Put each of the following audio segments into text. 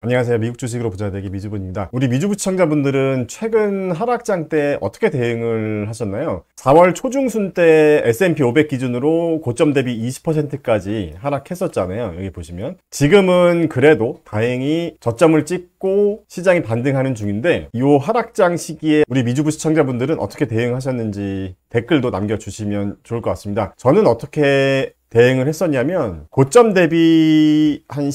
안녕하세요. 미국 주식으로 부자 되기 미주분입니다. 우리 미주부 시청자분들은 최근 하락장 때 어떻게 대응을 하셨나요? 4월 초중순 때 S&P 500 기준으로 고점 대비 20%까지 하락했었잖아요. 여기 보시면. 지금은 그래도 다행히 저점을 찍고 시장이 반등하는 중인데 이 하락장 시기에 우리 미주부 시청자분들은 어떻게 대응하셨는지 댓글도 남겨주시면 좋을 것 같습니다. 저는 어떻게 대응을 했었냐면 고점 대비 한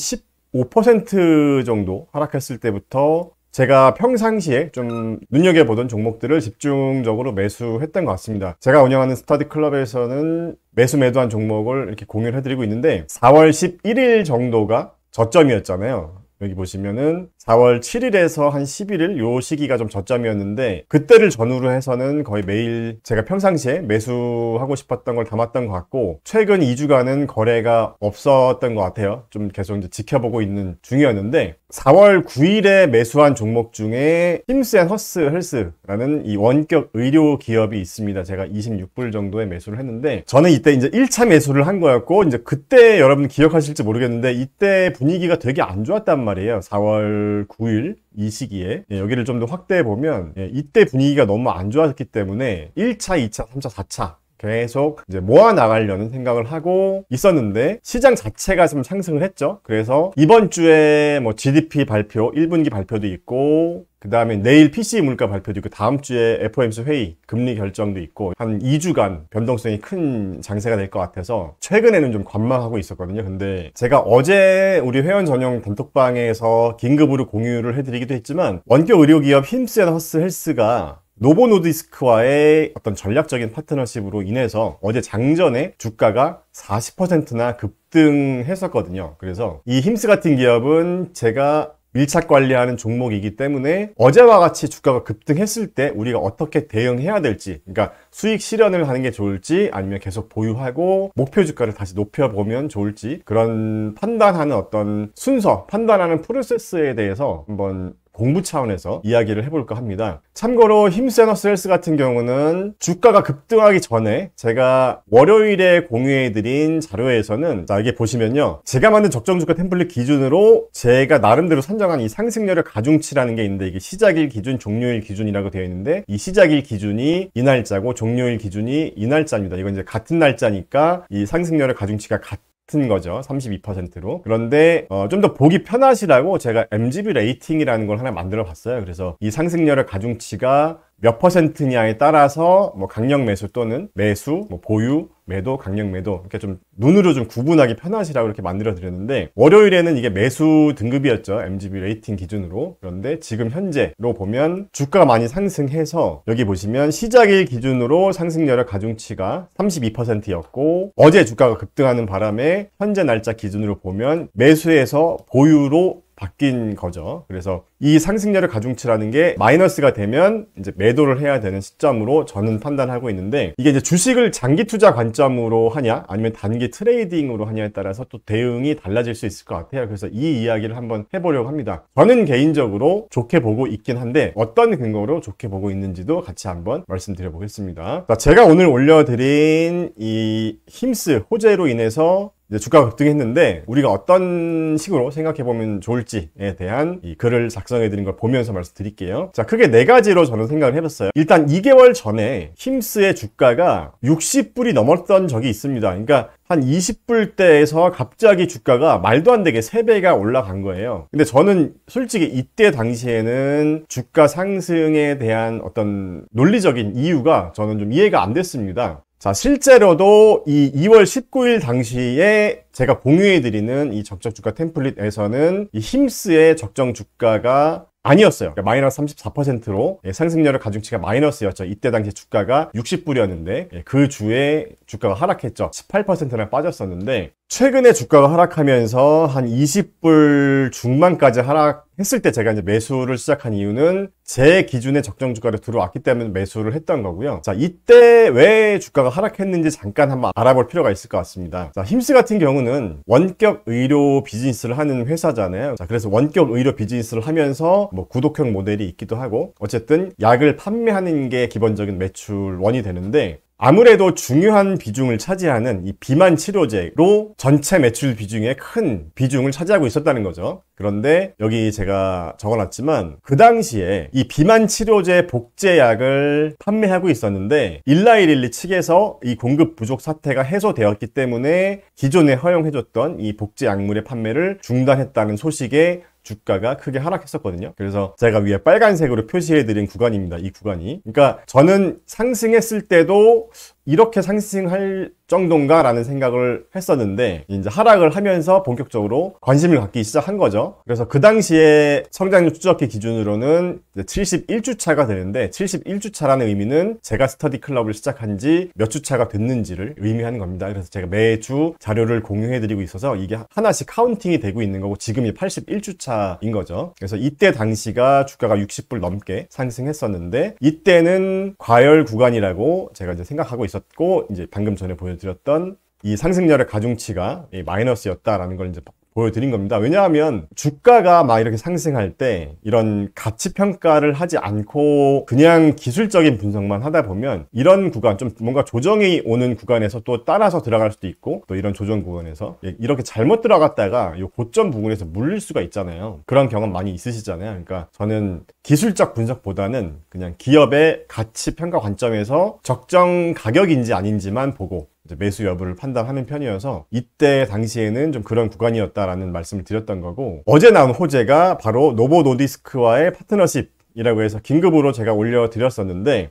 5% 정도 하락했을 때부터 제가 평상시에 좀 눈여겨보던 종목들을 집중적으로 매수했던 것 같습니다. 제가 운영하는 스터디 클럽에서는 매수한 종목을 이렇게 공유를 해드리고 있는데 4월 11일 정도가 저점이었잖아요. 여기 보시면은 4월 7일에서 한 11일 요 시기가 좀 저점이었는데 그때를 전후로 해서는 거의 매일 제가 평상시에 매수하고 싶었던 걸 담았던 것 같고 최근 2주간은 거래가 없었던 것 같아요. 좀 계속 이제 지켜보고 있는 중이었는데 4월 9일에 매수한 종목 중에 힘스앤허스 헬스라는 이 원격 의료 기업이 있습니다. 제가 26불 정도에 매수를 했는데 저는 이때 이제 1차 매수를 한 거였고 이제 그때 여러분 기억하실지 모르겠는데 이때 분위기가 되게 안 좋았단 말이에요. 4월 9일 이 시기에 여기를 좀 더 확대해 보면 이때 분위기가 너무 안 좋았기 때문에 1차, 2차, 3차, 4차 계속 이제 모아 나가려는 생각을 하고 있었는데 시장 자체가 좀 상승을 했죠. 그래서 이번 주에 뭐 GDP 발표, 1분기 발표도 있고 그 다음에 내일 PCE 물가 발표도 있고 다음 주에 FOMC 회의, 금리 결정도 있고 한 2주간 변동성이 큰 장세가 될 것 같아서 최근에는 좀 관망하고 있었거든요. 근데 제가 어제 우리 회원 전용 단톡방에서 긴급으로 공유를 해드리기도 했지만 원격 의료기업 힘스앤허스 헬스가 노보 노디스크와의 어떤 전략적인 파트너십으로 인해서 어제 장전에 주가가 40%나 급등했었거든요. 그래서 이 힘스 같은 기업은 제가 밀착 관리하는 종목이기 때문에 어제와 같이 주가가 급등했을 때 우리가 어떻게 대응해야 될지, 그러니까 수익 실현을 하는 게 좋을지 아니면 계속 보유하고 목표 주가를 다시 높여보면 좋을지 그런 판단하는 어떤 순서, 판단하는 프로세스에 대해서 한번 공부 차원에서 이야기를 해볼까 합니다. 참고로 힘스앤허스 헬스 같은 경우는 주가가 급등하기 전에 제가 월요일에 공유해드린 자료에서는 자, 이게 보시면요. 제가 만든 적정주가 템플릿 기준으로 제가 나름대로 선정한 이 상승률의 가중치라는 게 있는데 이게 시작일 기준, 종료일 기준이라고 되어 있는데 이 시작일 기준이 이 날짜고 종료일 기준이 이 날짜입니다. 이건 이제 같은 날짜니까 이 상승률의 가중치가 같은 거죠. 32%로. 그런데 좀 더 보기 편하시라고 제가 MGB 레이팅이라는 걸 하나 만들어 봤어요. 그래서 이 상승률의 가중치가 몇 퍼센트냐에 따라서 뭐 강력 매수 또는 매수, 뭐 보유, 매도, 강력 매도 이렇게 좀 눈으로 좀 구분하기 편하시라고 이렇게 만들어 드렸는데 월요일에는 이게 매수 등급이었죠. MGB 레이팅 기준으로. 그런데 지금 현재로 보면 주가가 많이 상승해서 여기 보시면 시작일 기준으로 상승률의 가중치가 32%였고 어제 주가가 급등하는 바람에 현재 날짜 기준으로 보면 매수에서 보유로 바뀐 거죠. 그래서 이 상승률의 가중치라는 게 마이너스가 되면 이제 매도를 해야 되는 시점으로 저는 판단하고 있는데 이게 이제 주식을 장기 투자 관점으로 하냐 아니면 단기 트레이딩으로 하냐에 따라서 또 대응이 달라질 수 있을 것 같아요. 그래서 이 이야기를 한번 해보려고 합니다. 저는 개인적으로 좋게 보고 있긴 한데 어떤 근거로 좋게 보고 있는지도 같이 한번 말씀드려 보겠습니다. 자, 제가 오늘 올려드린 이 힘스 호재로 인해서 이제 주가가 급등했는데 우리가 어떤 식으로 생각해보면 좋을지에 대한 이 글을 작성해드린 걸 보면서 말씀드릴게요. 자, 크게 네 가지로 저는 생각을 해봤어요. 일단 2개월 전에 힘스의 주가가 60불이 넘었던 적이 있습니다. 그러니까 한 20불대에서 갑자기 주가가 말도 안 되게 3배가 올라간 거예요. 근데 저는 솔직히 이때 당시에는 주가 상승에 대한 어떤 논리적인 이유가 저는 좀 이해가 안 됐습니다. 자, 실제로도 이 2월 19일 당시에 제가 공유해드리는 이 적정주가 템플릿에서는 이 힘스의 적정주가가 아니었어요. 그러니까 마이너스 34%로 상승률의 가중치가 마이너스였죠. 이때 당시 주가가 60불이었는데 그 주에 주가가 하락했죠. 18%나 빠졌었는데 최근에 주가가 하락하면서 한 20불 중반까지 하락했을 때 제가 이제 매수를 시작한 이유는 제 기준의 적정 주가로 들어왔기 때문에 매수를 했던 거고요. 자, 이때 왜 주가가 하락했는지 잠깐 한번 알아볼 필요가 있을 것 같습니다. 자, 힘스 같은 경우는 원격 의료 비즈니스를 하는 회사잖아요. 자, 그래서 원격 의료 비즈니스를 하면서 뭐 구독형 모델이 있기도 하고 어쨌든 약을 판매하는 게 기본적인 매출원이 되는데 아무래도 중요한 비중을 차지하는 이 비만 치료제로 전체 매출 비중에 큰 비중을 차지하고 있었다는 거죠. 그런데 여기 제가 적어놨지만 그 당시에 이 비만 치료제 복제약을 판매하고 있었는데 일라이릴리 측에서 이 공급 부족 사태가 해소되었기 때문에 기존에 허용해줬던 이 복제약물의 판매를 중단했다는 소식에 주가가 크게 하락했었거든요. 그래서 제가 위에 빨간색으로 표시해드린 구간입니다. 이 구간이. 그러니까 저는 상승했을 때도 이렇게 상승할 정도인가 라는 생각을 했었는데 이제 하락을 하면서 본격적으로 관심을 갖기 시작한 거죠. 그래서 그 당시에 성장률 추적기 기준으로는 71주차가 되는데 71주차라는 의미는 제가 스터디 클럽을 시작한 지 몇 주차가 됐는지를 의미하는 겁니다. 그래서 제가 매주 자료를 공유해드리고 있어서 이게 하나씩 카운팅이 되고 있는 거고 지금이 81주차인 거죠. 그래서 이때 당시가 주가가 60불 넘게 상승했었는데 이때는 과열 구간이라고 제가 이제 생각하고 있었고 이제 방금 전에 보여드렸던 이 상승률의 가중치가 마이너스였다라는 걸 이제 보여드린 겁니다. 왜냐하면 주가가 막 이렇게 상승할 때 이런 가치 평가를 하지 않고 그냥 기술적인 분석만 하다 보면 이런 구간 좀 뭔가 조정이 오는 구간에서 또 따라서 들어갈 수도 있고 또 이런 조정 구간에서 이렇게 잘못 들어갔다가 이 고점 부분에서 물릴 수가 있잖아요. 그런 경험 많이 있으시잖아요. 그러니까 저는 기술적 분석보다는 그냥 기업의 가치 평가 관점에서 적정 가격인지 아닌지만 보고 매수 여부를 판단하는 편이어서 이때 당시에는 좀 그런 구간이었다라는 말씀을 드렸던 거고 어제 나온 호재가 바로 노보노디스크와의 파트너십이라고 해서 긴급으로 제가 올려드렸었는데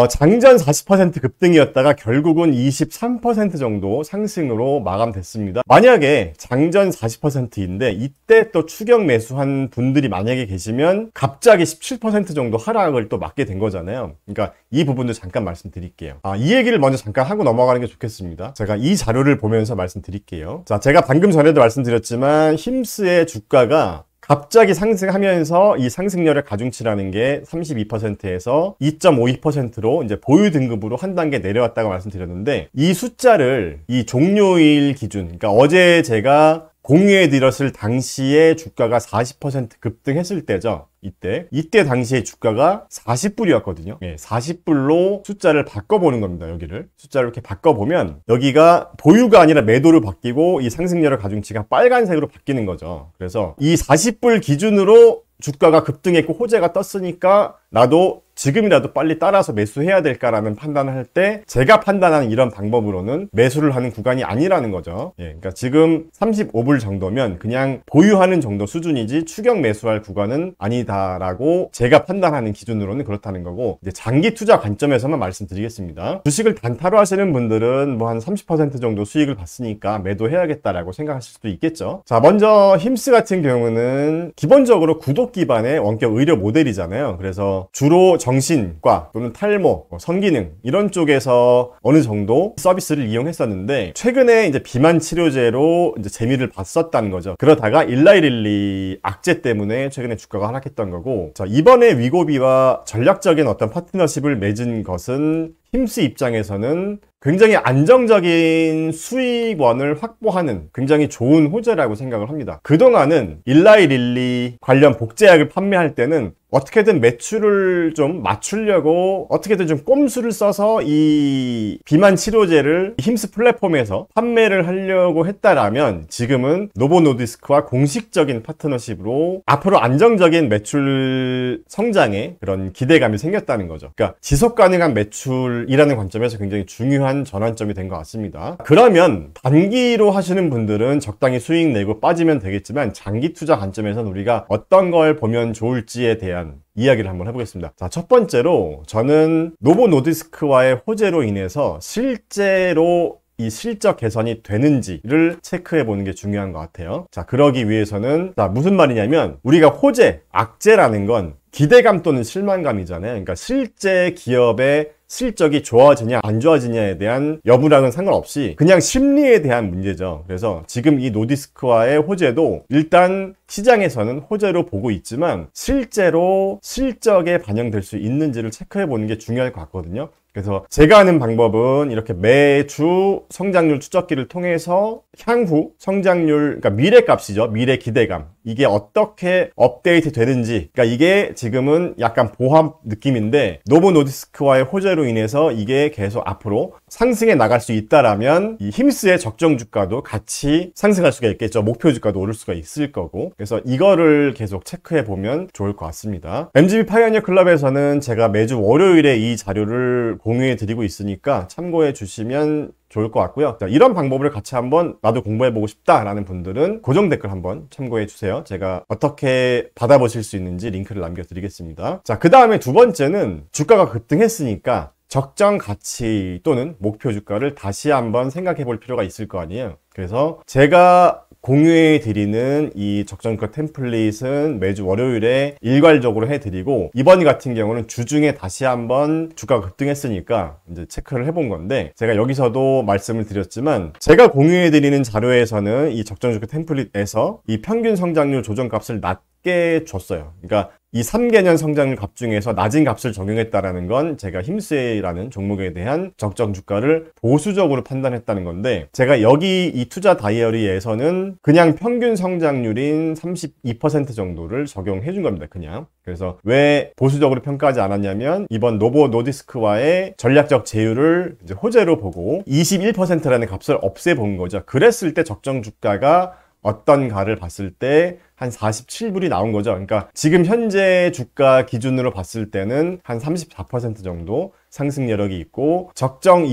장전 40% 급등이었다가 결국은 23% 정도 상승으로 마감됐습니다. 만약에 장전 40%인데 이때 또 추격 매수한 분들이 만약에 계시면 갑자기 17% 정도 하락을 또 맞게 된 거잖아요. 그러니까 이 부분도 잠깐 말씀드릴게요. 이 얘기를 먼저 잠깐 하고 넘어가는 게 좋겠습니다. 제가 이 자료를 보면서 말씀드릴게요. 자, 제가 방금 전에도 말씀드렸지만 힘스의 주가가 갑자기 상승하면서 이 상승률의 가중치라는 게 32%에서 2.52%로 이제 보유 등급으로 한 단계 내려왔다고 말씀드렸는데 이 숫자를 이 종료일 기준, 그러니까 어제 제가 공유해 드렸을 당시에 주가가 40% 급등했을 때죠. 이때 당시에 주가가 40불이었거든요. 40불로 숫자를 바꿔보는 겁니다. 여기를 숫자를 이렇게 바꿔보면 여기가 보유가 아니라 매도로 바뀌고 이 상승률의 가중치가 빨간색으로 바뀌는 거죠. 그래서 이 40불 기준으로 주가가 급등했고 호재가 떴으니까 나도 지금이라도 빨리 따라서 매수해야 될까라는 판단을 할 때 제가 판단하는 이런 방법으로는 매수를 하는 구간이 아니라는 거죠. 그러니까 지금 35불 정도면 그냥 보유하는 정도 수준이지 추격 매수할 구간은 아니다라고 제가 판단하는 기준으로는 그렇다는 거고 이제 장기 투자 관점에서만 말씀드리겠습니다. 주식을 단타로 하시는 분들은 뭐 한 30% 정도 수익을 봤으니까 매도해야겠다라고 생각하실 수도 있겠죠. 자, 먼저 힘스 같은 경우는 기본적으로 구독 기반의 원격 의료 모델이잖아요. 그래서 주로 정신과 또는 탈모, 성기능 이런 쪽에서 어느 정도 서비스를 이용했었는데 최근에 이제 비만 치료제로 이제 재미를 봤었다는 거죠. 그러다가 일라이릴리 악재 때문에 최근에 주가가 하락했던 거고 자, 이번에 위고비와 전략적인 어떤 파트너십을 맺은 것은 힘스 입장에서는 굉장히 안정적인 수익원을 확보하는 굉장히 좋은 호재라고 생각을 합니다. 그동안은 일라이릴리 관련 복제약을 판매할 때는 어떻게든 매출을 좀 맞추려고 어떻게든 좀 꼼수를 써서 이 비만 치료제를 힘스 플랫폼에서 판매를 하려고 했다라면 지금은 노보노디스크와 공식적인 파트너십으로 앞으로 안정적인 매출 성장에 그런 기대감이 생겼다는 거죠. 그러니까 지속 가능한 매출이라는 관점에서 굉장히 중요한 전환점이 된 것 같습니다. 그러면 단기로 하시는 분들은 적당히 수익 내고 빠지면 되겠지만 장기 투자 관점에서는 우리가 어떤 걸 보면 좋을지에 대한 이야기를 한번 해보겠습니다. 자, 첫 번째로 저는 노보노디스크와의 호재로 인해서 실제로 이 실적 개선이 되는지를 체크해 보는 게 중요한 것 같아요. 자, 그러기 위해서는 자, 무슨 말이냐면 우리가 호재, 악재라는 건 기대감 또는 실망감이잖아요. 그러니까 실제 기업의 실적이 좋아지냐 안 좋아지냐에 대한 여부랑은 상관없이 그냥 심리에 대한 문제죠. 그래서 지금 이 노디스크와의 호재도 일단 시장에서는 호재로 보고 있지만 실제로 실적에 반영될 수 있는지를 체크해 보는 게 중요할 것 같거든요. 그래서 제가 하는 방법은 이렇게 매주 성장률 추적기를 통해서 향후 성장률, 그러니까 미래값이죠. 미래 기대감. 이게 어떻게 업데이트 되는지. 그러니까 이게 지금은 약간 보합 느낌인데 노보 노디스크와의 호재로 인해서 이게 계속 앞으로 상승해 나갈 수 있다라면 이 힘스의 적정 주가도 같이 상승할 수가 있겠죠. 목표 주가도 오를 수가 있을 거고. 그래서 이거를 계속 체크해 보면 좋을 것 같습니다. MGB 파이오니어 클럽에서는 제가 매주 월요일에 이 자료를 공유해 드리고 있으니까 참고해 주시면 좋을 것 같고요. 자, 이런 방법을 같이 한번 나도 공부해보고 싶다라는 분들은 고정 댓글 한번 참고해 주세요. 제가 어떻게 받아보실 수 있는지 링크를 남겨드리겠습니다. 자, 그 다음에 두 번째는 주가가 급등했으니까 적정 가치 또는 목표 주가를 다시 한번 생각해 볼 필요가 있을 거 아니에요. 그래서 제가 공유해 드리는 이 적정가 템플릿은 매주 월요일에 일괄적으로 해드리고 이번 같은 경우는 주중에 다시 한번 주가가 급등했으니까 이제 체크를 해본 건데 제가 여기서도 말씀을 드렸지만 제가 공유해 드리는 자료에서는 이 적정주가 템플릿에서 이 평균 성장률 조정값을 낮게 줬어요. 그러니까 이 3개년 성장률 값 중에서 낮은 값을 적용했다라는 건 제가 힘스라는 종목에 대한 적정 주가를 보수적으로 판단했다는 건데 제가 여기 이 투자 다이어리에서는 그냥 평균 성장률인 32% 정도를 적용해 준 겁니다. 그냥. 그래서 왜 보수적으로 평가하지 않았냐면 이번 노보 노디스크와의 전략적 제휴를 이제 호재로 보고 21%라는 값을 없애본 거죠. 그랬을 때 적정 주가가 어떤가를 봤을 때 한 47불이 나온 거죠. 그러니까 지금 현재 주가 기준으로 봤을 때는 한 34% 정도 상승 여력이 있고 적정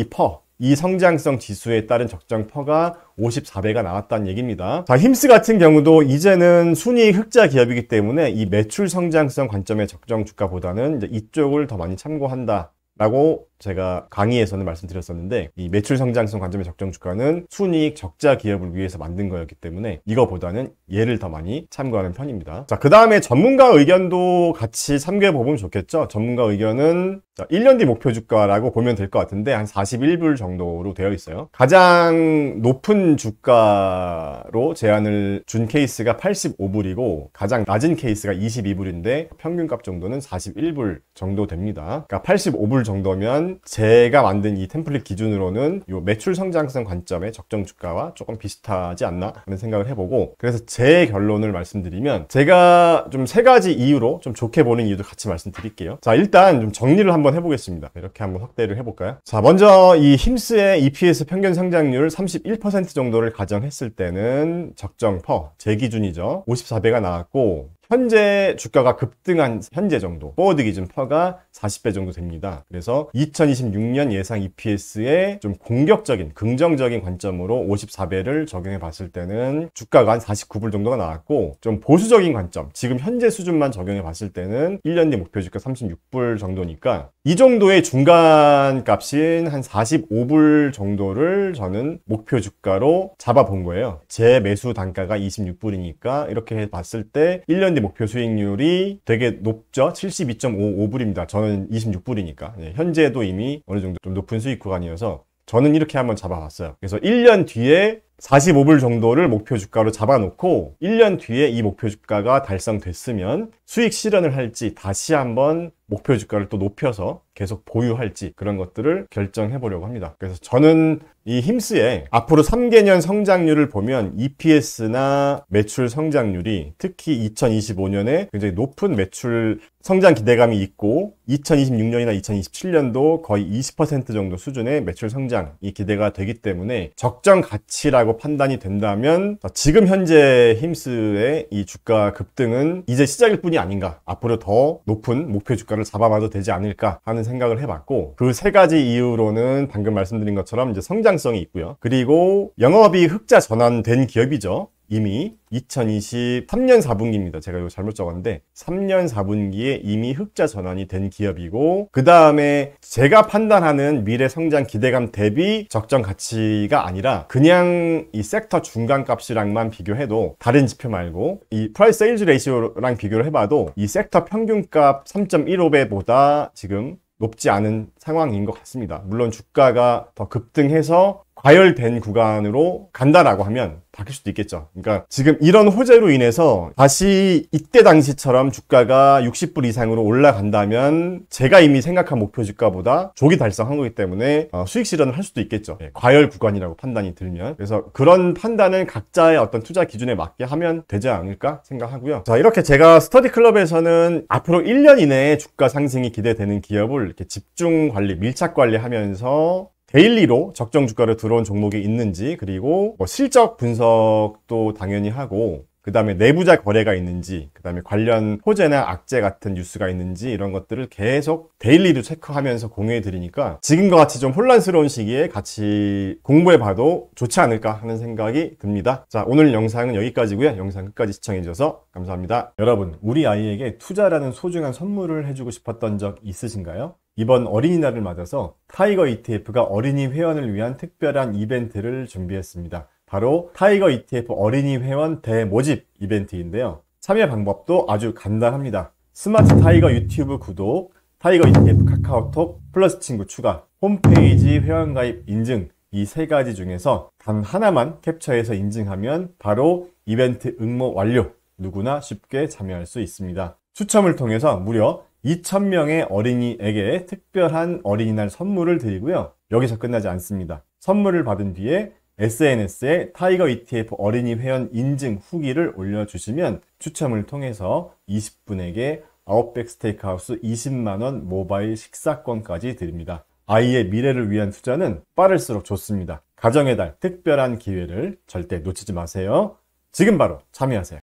이 성장성 지수에 따른 적정 퍼가 54배가 나왔다는 얘기입니다. 자, 힘스 같은 경우도 이제는 순이익 흑자 기업이기 때문에 이 매출 성장성 관점의 적정 주가보다는 이제 이쪽을 더 많이 참고한다 라고 제가 강의에서는 말씀드렸었는데 이 매출 성장성 관점의 적정 주가는 순이익 적자 기업을 위해서 만든 거였기 때문에 이거보다는 얘를 더 많이 참고하는 편입니다. 자, 그 다음에 전문가 의견도 같이 참고해 보면 좋겠죠. 전문가 의견은 1년 뒤 목표 주가라고 보면 될 것 같은데 한 41불 정도로 되어 있어요. 가장 높은 주가로 제안을 준 케이스가 85불이고 가장 낮은 케이스가 22불인데 평균값 정도는 41불 정도 됩니다. 그러니까 85불 정도면 제가 만든 이 템플릿 기준으로는 이 매출 성장성 관점의 적정 주가와 조금 비슷하지 않나 하는 생각을 해보고 그래서 제 결론을 말씀드리면 제가 좀 세 가지 이유로 좀 좋게 보는 이유도 같이 말씀드릴게요. 자, 일단 좀 정리를 한번 해보겠습니다. 이렇게 한번 확대를 해볼까요? 자, 먼저 이 힘스의 EPS 평균 성장률 31% 정도를 가정했을 때는 적정 퍼, 제 기준이죠. 54배가 나왔고 현재 주가가 급등한 현재 정도 포워드 기준 퍼가 40배 정도 됩니다. 그래서 2026년 예상 EPS에 좀 공격적인 긍정적인 관점으로 54배를 적용해 봤을 때는 주가가 한 49불 정도가 나왔고 좀 보수적인 관점 지금 현재 수준만 적용해 봤을 때는 1년 뒤 목표 주가 36불 정도니까 이 정도의 중간 값인 한 45불 정도를 저는 목표 주가로 잡아본 거예요. 제 매수 단가가 26불이니까 이렇게 봤을 때 1년 뒤 목표 수익률이 되게 높죠. 72.55불입니다. 저는 26불이니까. 현재도 이미 어느 정도 좀 높은 수익 구간이어서 저는 이렇게 한번 잡아봤어요. 그래서 1년 뒤에 45불 정도를 목표 주가로 잡아놓고 1년 뒤에 이 목표 주가가 달성됐으면 수익 실현을 할지 다시 한번 목표 주가를 또 높여서 계속 보유할지 그런 것들을 결정해 보려고 합니다. 그래서 저는 이 힘스의 앞으로 3개년 성장률을 보면 EPS나 매출 성장률이 특히 2025년에 굉장히 높은 매출 성장 기대감이 있고 2026년이나 2027년도 거의 20% 정도 수준의 매출 성장이 기대가 되기 때문에 적정 가치라고 판단이 된다면 지금 현재 힘스의 이 주가 급등은 이제 시작일 뿐이 아닌가, 앞으로 더 높은 목표 주가를 잡아봐도 되지 않을까 하는 생각을 해봤고 그 세 가지 이유로는 방금 말씀드린 것처럼 이제 성장성이 있고요. 그리고 영업이 흑자 전환된 기업이죠. 이미 2023년 4분기입니다. 제가 이거 잘못 적었는데 3년 4분기에 이미 흑자 전환이 된 기업이고 그 다음에 제가 판단하는 미래 성장 기대감 대비 적정 가치가 아니라 그냥 이 섹터 중간값이랑만 비교해도 다른 지표 말고 이 프라이스 세일즈 레이시오랑 비교를 해봐도 이 섹터 평균값 3.15배보다 지금 높지 않은 상황인 것 같습니다. 물론 주가가 더 급등해서 과열된 구간으로 간다라고 하면 바뀔 수도 있겠죠. 그러니까 지금 이런 호재로 인해서 다시 이때 당시처럼 주가가 60불 이상으로 올라간다면 제가 이미 생각한 목표 주가보다 조기 달성한 거기 때문에 수익 실현을 할 수도 있겠죠. 과열 구간이라고 판단이 들면. 그래서 그런 판단을 각자의 어떤 투자 기준에 맞게 하면 되지 않을까 생각하고요. 자, 이렇게 제가 스터디 클럽에서는 앞으로 1년 이내에 주가 상승이 기대되는 기업을 이렇게 집중 관리, 밀착 관리하면서 데일리로 적정 주가로 들어온 종목이 있는지, 그리고 실적 분석도 당연히 하고, 그 다음에 내부자 거래가 있는지, 그 다음에 관련 호재나 악재 같은 뉴스가 있는지, 이런 것들을 계속 데일리로 체크하면서 공유해 드리니까 지금과 같이 좀 혼란스러운 시기에 같이 공부해 봐도 좋지 않을까 하는 생각이 듭니다. 자, 오늘 영상은 여기까지고요. 영상 끝까지 시청해 주셔서 감사합니다. 여러분, 우리 아이에게 투자라는 소중한 선물을 해주고 싶었던 적 있으신가요? 이번 어린이날을 맞아서 타이거 ETF가 어린이 회원을 위한 특별한 이벤트를 준비했습니다. 바로 타이거 ETF 어린이 회원 대모집 이벤트인데요. 참여 방법도 아주 간단합니다. 스마트 타이거 유튜브 구독, 타이거 ETF 카카오톡, 플러스 친구 추가, 홈페이지 회원가입 인증, 이 세 가지 중에서 단 하나만 캡처해서 인증하면 바로 이벤트 응모 완료! 누구나 쉽게 참여할 수 있습니다. 추첨을 통해서 무려 2,000명의 어린이에게 특별한 어린이날 선물을 드리고요. 여기서 끝나지 않습니다. 선물을 받은 뒤에 SNS에 타이거 ETF 어린이 회원 인증 후기를 올려주시면 추첨을 통해서 20분에게 아웃백 스테이크하우스 20만원 모바일 식사권까지 드립니다. 아이의 미래를 위한 투자는 빠를수록 좋습니다. 가정의 달 특별한 기회를 절대 놓치지 마세요. 지금 바로 참여하세요.